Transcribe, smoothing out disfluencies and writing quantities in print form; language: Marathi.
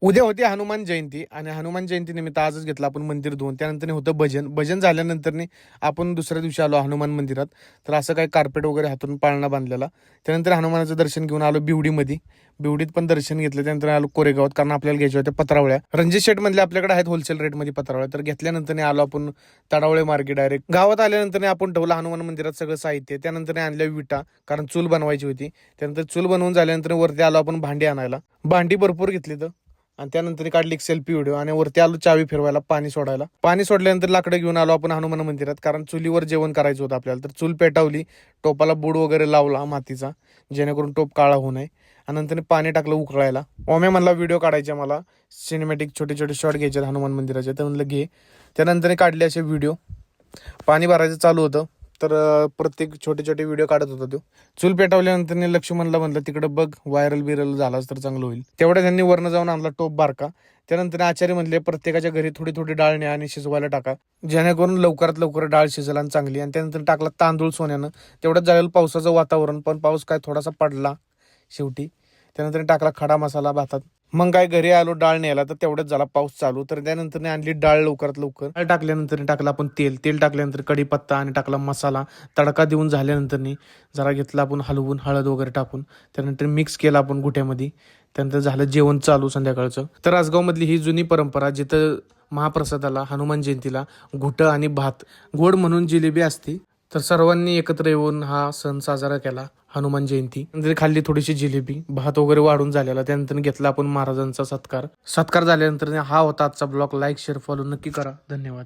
उद्या होती हनुमान जयंती आणि हनुमान जयंती निमित्त आजच घेतलं आपण मंदिर धुवून. त्यानंतर होतं भजन झाल्यानंतर आपण दुसऱ्या दिवशी आलो हनुमान मंदिरात. तर असं काही कार्पेट वगैरे हातून पाळणा बांधलेला. त्यानंतर हनुमानाचं दर्शन घेऊन आलो बिवडीमध्ये. बिवडीत पण दर्शन घेतलं. त्यानंतर आलो कोरेगावात, कारण आपल्याला घ्यायच्या होत्या पत्रावळ्या. रणजित शेट मधले आपल्याकडे आहेत होलसेल रेटमध्ये पत्रावळ्या. तर घेतल्यानंतर आलो आपण तडावळे मार्गे डायरेक्ट. गावात आल्यानंतर आपण ठेवलं हनुमान मंदिरात सगळं साहित्य. त्यानंतर आणल्या विटा, कारण चूल बनवायची होती. त्यानंतर चूल बनवून झाल्यानंतर वरती आलो आपण भांडी आणायला. भांडी भरपूर घेतली तर, आणि त्यानंतर काढली एक सेल्फी व्हिडिओ आणि वरती आलो चावी फिरवायला, पाणी सोडायला. पाणी सोडल्यानंतर लाकडं घेऊन आलो आपण हनुमान मंदिरात, कारण चुलीवर जेवण करायचं होतं आपल्याला. तर चूल पेटवली, टोपाला बुड वगैरे लावला मातीचा, जेणेकरून टोप काळा होऊ नये. आणि नंतर पाणी टाकलं उकळायला. ओम्या म्हणला व्हिडिओ काढायचे, मला सिनेमॅटिक छोटे छोटे शॉट घ्यायचे हनुमान मंदिराचे. तर म्हणलं घे. त्यानंतर काढले असे व्हिडिओ. पाणी भरायचं चालू होतं, तर प्रत्येक छोटे छोटे व्हिडिओ काढत होता तो. चूल पेटवल्यानंतर लक्ष्मणला म्हणलं तिकडे बघ, व्हायरल बिरल झालाच तर चांगलं होईल. तेवढ्या त्यांनी वरनं जाऊन आणला टोप बारका. त्यानंतर आचार्य म्हणले प्रत्येकाच्या घरी थोडी थोडी डाळ न्या आणि शिजवायला टाका, जेणेकरून लवकरात लवकर डाळ शिजेल आणि चांगली. आणि त्यानंतर टाकला तांदूळ सोन्यानं. तेवढंच झालेलं पावसाचं वातावरण, पण पाऊस काय थोडासा पडला शेवटी. त्यानंतर टाकला खडा मसाला भातात. मग काय घरी आलो डाळ न्यायला, तर तेवढंच झाला पाऊस चालू. तर त्यानंतर आणली डाळ लवकरात लवकर. डाळ टाकल्यानंतर टाकलं आपण तेल टाकल्यानंतर कढीपत्ता आणि टाकला मसाला. तडका देऊन झाल्यानंतर जरा घेतला आपण हलवून, हळद वगैरे टाकून. त्यानंतर मिक्स केला आपण गुट्यामध्ये. त्यानंतर झालं जेवण चालू संध्याकाळचं. तर आसगाव मधली ही जुनी परंपरा, जिथं महाप्रसादाला हनुमान जयंतीला घुटं आणि भात, गोड म्हणून जिलेबी असते. तर सर्वांनी एकत्र येऊन हा सण साजरा केला, हनुमान जयंती. नंतर खाल्ली थोडीशी जिलेबी, भात वगैरे वाढून झालेला. त्यानंतर घेतला आपण महाराजांचा सत्कार झाल्यानंतर हा होता आजचा ब्लॉग. लाईक शेअर फॉलो नक्की करा. धन्यवाद.